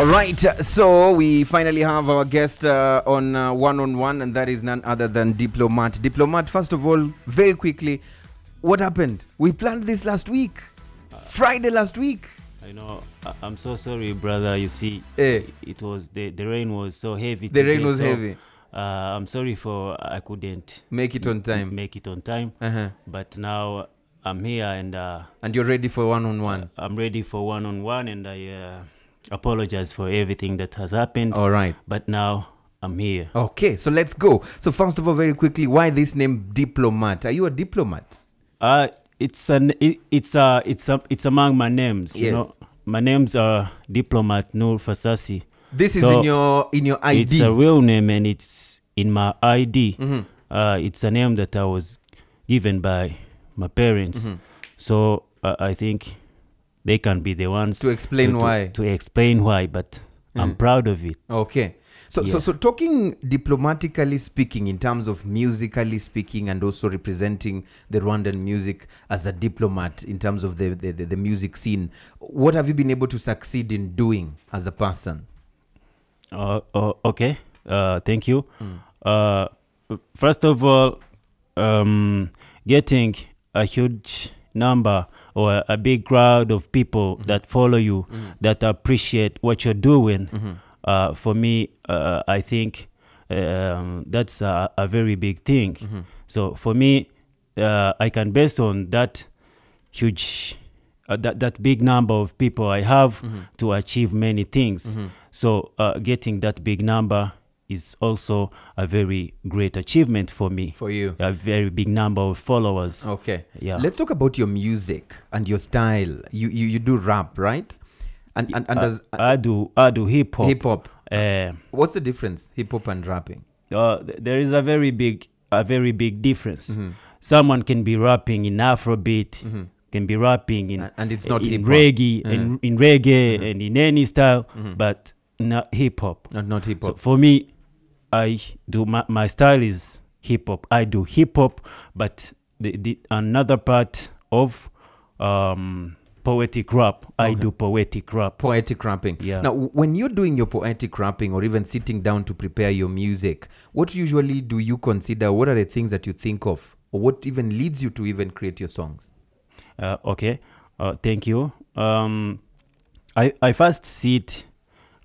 All right, so we finally have our guest on one-on-one, and that is none other than Diplomat. Diplomat, first of all, very quickly, what happened? We planned this last week, Friday last week. I know. I'm so sorry, brother. You see, it was the rain was so heavy. The rain was heavy. I'm sorry for I couldn't make it on time. But now I'm here and you're ready for one-on-one. I'm ready for one-on-one, and I apologize for everything that has happened. All right. But now I'm here. Okay, so let's go. So first of all, very quickly, why this name Diplomat? Are you a diplomat? It's among my names. Yes. You know, my names are Diplomat Nur Fasasi. This is in your ID. It's a real name, and it's in my ID. It's a name that I was given by my parents. So I think they can be the ones to explain why. To explain why, but I'm proud of it. Okay. So, yeah. so talking diplomatically speaking, in terms of musically speaking, and also representing the Rwandan music as a diplomat in terms of the music scene, what have you been able to succeed in doing as a person? Okay. Thank you. First of all, getting a huge number or a big crowd of people that follow you, that appreciate what you're doing. For me, I think that's a very big thing. So for me, I can base on that huge, that big number of people I have to achieve many things. So getting that big number is also a very great achievement for me. For you. A very big number of followers. Okay. Yeah. Let's talk about your music and your style. You do rap, right? And I do hip hop. Hip hop. What's the difference, hip hop and rapping? There is a very big difference. Someone can be rapping in Afrobeat, can be rapping in and it's not in hip-hop. Reggae, in reggae and in any style, but not hip hop. Not hip hop. So for me, I do my style is hip hop. I do hip hop, but the another part of poetic rap. I do poetic rap. Poetic rapping. Yeah. Now, when you're doing your poetic rapping or even sitting down to prepare your music, what usually do you consider? What are the things that you think of? Or what even leads you to even create your songs? Okay. Thank you. I first sit,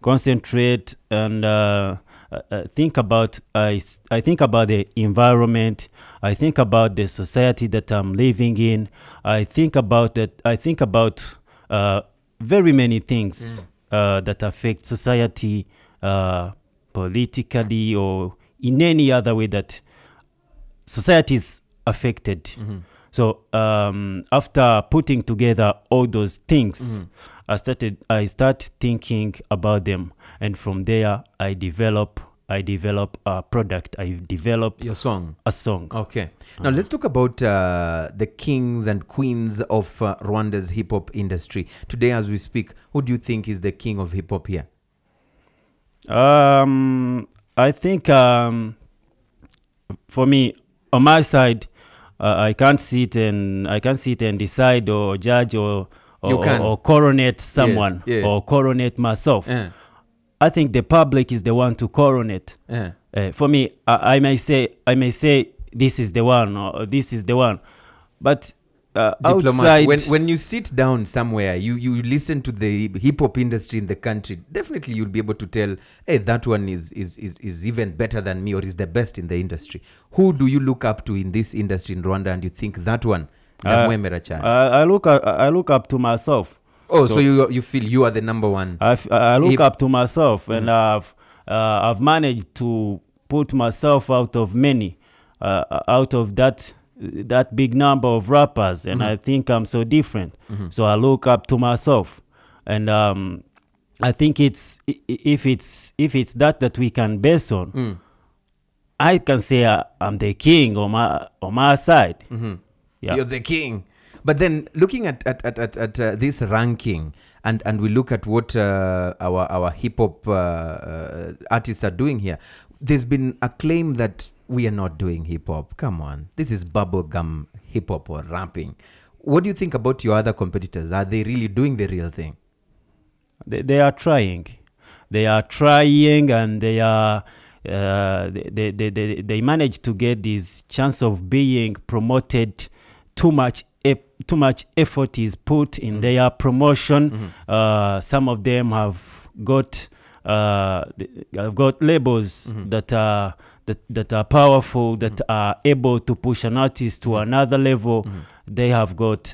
concentrate, and think about I think about the environment. I think about the society that I'm living in. I think about that. I think about very many things that affect society, politically or in any other way that society is affected. So after putting together all those things, I start thinking about them, and from there I develop a product. I develop your song. A song. Okay. Now let's talk about the kings and queens of Rwanda's hip hop industry today, as we speak. Who do you think is the king of hip hop here? I think for me, on my side, I can't sit and decide or judge or coronate someone or coronate myself. I think the public is the one to coronate. For me, I may say this is the one or this is the one, but outside, when you sit down somewhere, you listen to the hip hop industry in the country. Definitely, you'll be able to tell, hey, that one is even better than me or is the best in the industry. Who do you look up to in this industry in Rwanda, and you think that one? I look up to myself. Oh, so you feel you are the number one? I look up to myself, and I've managed to put myself out of many, out of that big number of rappers, and I think I'm so different. So I look up to myself, and I think if it's that we can base on, I can say I'm the king on my side. Yeah. You're the king. But then looking at this ranking, and we look at what our hip hop artists are doing here, there's been a claim that we are not doing hip hop. Come on, this is bubblegum hip hop or rapping. What do you think about your other competitors? Are they really doing the real thing? They are trying. they are trying, and they are they manage to get this chance of being promoted. Too much effort is put in their promotion. Some of them have got labels that are powerful, that are able to push an artist to another level. They have got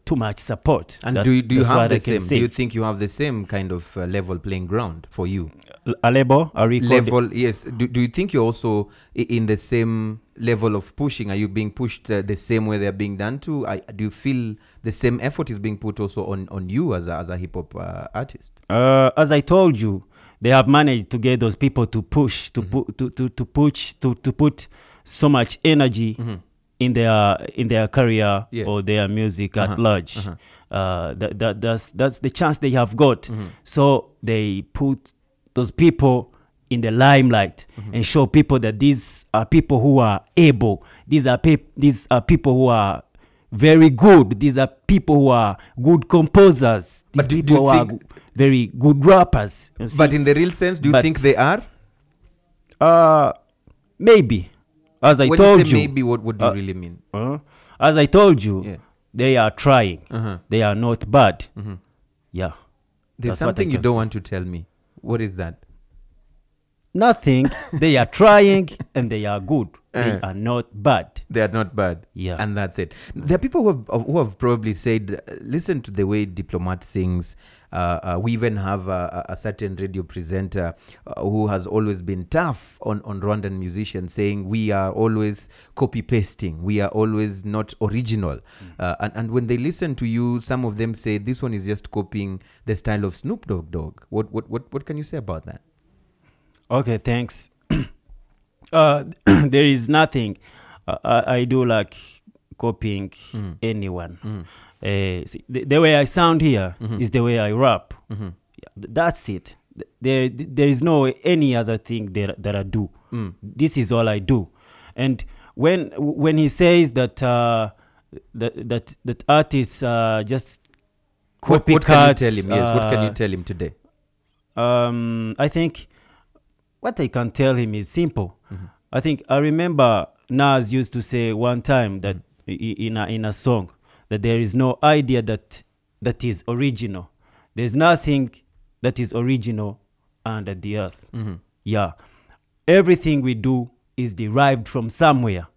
too much support. And do you have the same? Do you think you have the same kind of level playing ground for you? A level, a level, yes. Do you think you're also in the same level of pushing? Are you being pushed the same way they're being done to? Do you feel the same effort is being put also on you as a hip hop artist? As I told you, they have managed to get those people to push, to put so much energy in their career, yes, or their music at large. That's the chance they have got. So they put those people in the limelight and show people that these are people who are able. These are people who are very good. These are people who are good composers. These people who are very good rappers. But in the real sense, do you think they are? Maybe. As I when told you say you, maybe, what do you really mean? As I told you, yeah, they are trying. They are not bad. Yeah. There's something you don't want to tell me. What is that? Nothing. They are trying and they are good. They are not bad. They are not bad. Yeah. And that's it. There are people who have probably said, listen to the way Diplomat sings. We even have a certain radio presenter who has always been tough on Rwandan musicians, saying we are always copy-pasting. We are always not original. And when they listen to you, some of them say this one is just copying the style of Snoop Dogg. What can you say about that? Okay, thanks. There is nothing I do like copying anyone. See, the way I sound here is the way I rap. Yeah, that's it. There is no any other thing that I do. This is all I do. And when he says that that artists just copycats, what can you tell him? Yes, what can you tell him today? I think what I can tell him is simple. I think I remember Nas used to say one time that in a song that there is no idea that is original. There's nothing that is original under the earth. Yeah, everything we do is derived from somewhere.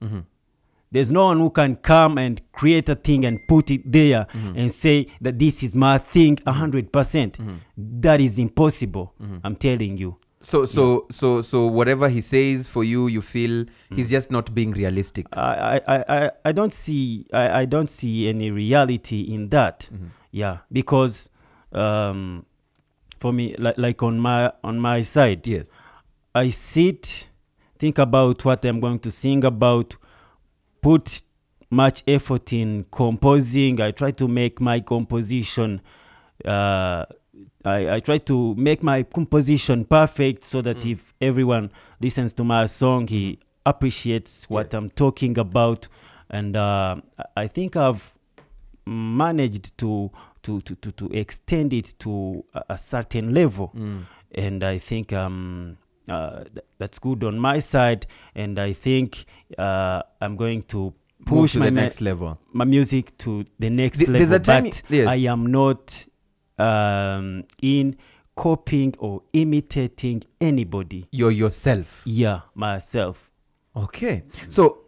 There's no one who can come and create a thing and put it there and say that this is my thing 100%. That is impossible. I'm telling you. So whatever he says for you, you feel he's just not being realistic. I don't see any reality in that. Yeah, because for me, like on my side, yes, I sit, think about what I'm going to sing about, put much effort in composing. I try to make my composition. I try to make my composition perfect so that if everyone listens to my song, he appreciates what I'm talking about. And I think I've managed to extend it to a certain level. And I think that's good on my side. And I think I'm going to push the next level, my music to the next level. But I am not in copying or imitating anybody. You're yourself. Yeah, myself. Okay. So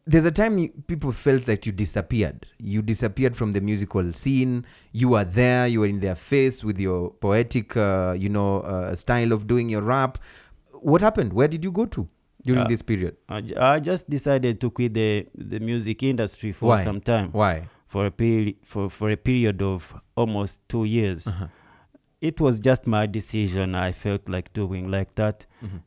there's a time people felt that you disappeared. You disappeared from the musical scene. You were there. You were in their face with your poetic, style of doing your rap. What happened? Where did you go to during this period? I just decided to quit the music industry for some time. Why? For a period of almost 2 years. It was just my decision. I felt like doing like that.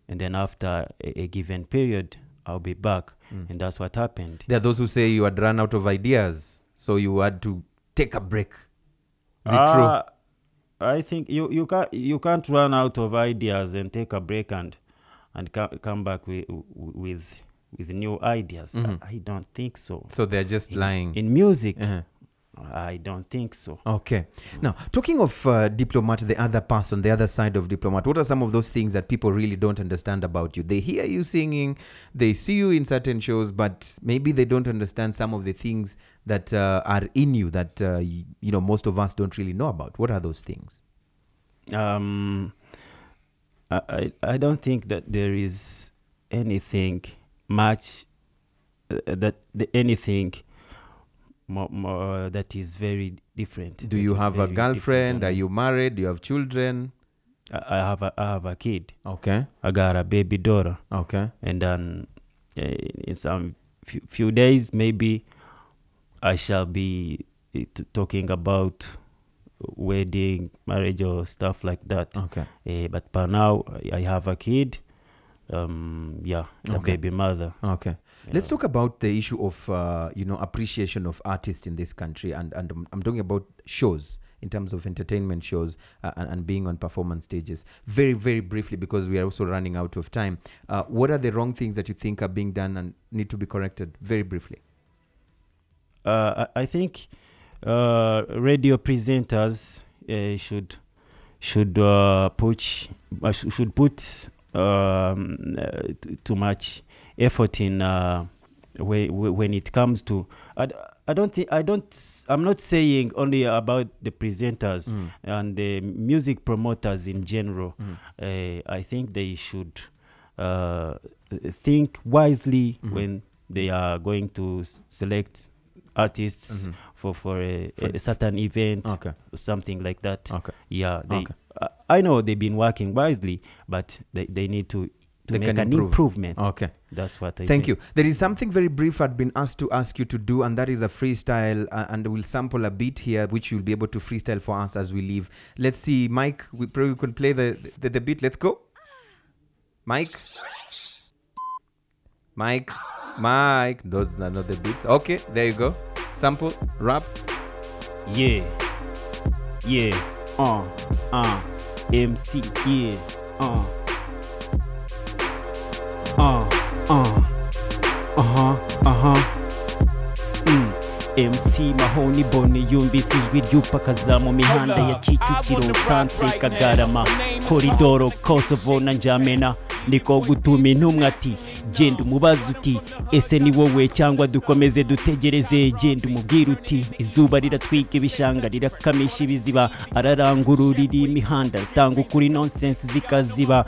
And then after a given period, I'll be back. And that's what happened. There are those who say you had run out of ideas, so you had to take a break. Is it true? I think you can't run out of ideas and take a break and come back with new ideas. I don't think so. So they're just lying. In music, I don't think so. Okay. Now, talking of Diplomat, the other person, the other side of Diplomat, what are some of those things that people really don't understand about you? They hear you singing, they see you in certain shows, but maybe they don't understand some of the things that are in you that, most of us don't really know about. What are those things? I don't think that there is anything much anything more that is very different. Do you have a girlfriend? Are you married? Do you have children? I have a kid. Okay. I got a baby daughter. Okay. And then in some few days, maybe I shall be talking about wedding, marriage, or stuff like that. Okay. But for now, I have a kid. A baby mother. Okay. Yeah. Let's talk about the issue of appreciation of artists in this country, and I'm talking about shows in terms of entertainment shows and being on performance stages. Very, very briefly, because we are also running out of time. What are the wrong things that you think are being done and need to be corrected? Very briefly. I think radio presenters should put too much effort in when it comes to I'm not saying only about the presenters and the music promoters in general. I think they should think wisely when they are going to select artists for a certain event, or something like that. I know they've been working wisely, but they need to make an improvement. Okay. That's what I think. Thank you. There is something very brief I'd been asked to ask you to do, and that is a freestyle, and we'll sample a beat here, which you'll be able to freestyle for us as we leave. Let's see, Mike, we probably could play the beat. Let's go. Mike, those are not the beats. Okay, there you go. Sample, rap. Yeah. MC, yeah. MC Mahoni Boni yumvise ijwi ry'upakaza mu mihanda ya Kicukiro, Centre, Kagarama, Koridoro, Kosovo na Njamena. Niko gutuma intumwa ati genda umubaza uti ese ni wowe cyangwa dukomeze dutegereze. Genda umubwira uti izuba riratwika ibishanga rirakamisha ibiziba, ararangururira imihanda tanga ukuri nonsense zikaziba.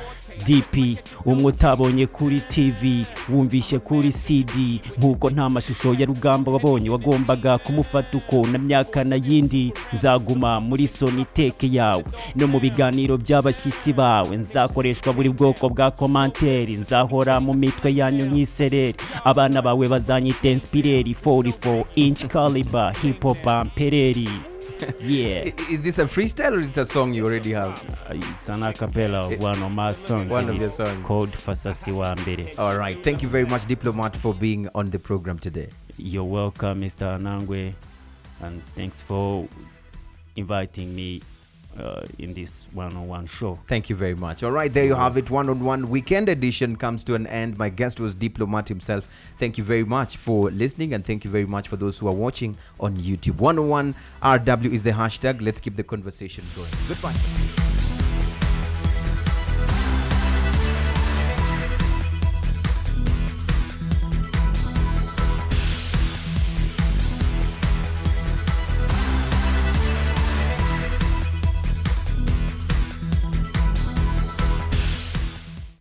DP umwe utabonye kuri TV wumvishe kuri CD, nkuko nta mashusho ya rugamba wabonye wagombaga kumufata uko na myaka na yindi. Nzaguma muri soniteke yawe no mu biganiro by'abashyitsi bawe, nzakoreshwa buri bwoko bwa komanteri, nzahora mu mitwe yanyu nk'isereri, abana bawe bazanyita inspireri. 44 inch caliber hip hop ampereri. Yeah. Is this a freestyle or is it a song you already have? It's an acapella of one of my songs. One of your songs. Called Fasasi wa Mbere. All right. Thank you very much, Diplomat, for being on the program today. You're welcome, Mr. Anangwe. And thanks for inviting me in this one-on-one show. Thank you very much. All right, there you have it. One-on-one weekend edition comes to an end. My guest was Diplomat himself. Thank you very much for listening, and thank you very much for those who are watching on YouTube. 101 RW is the hashtag. Let's keep the conversation going. Goodbye.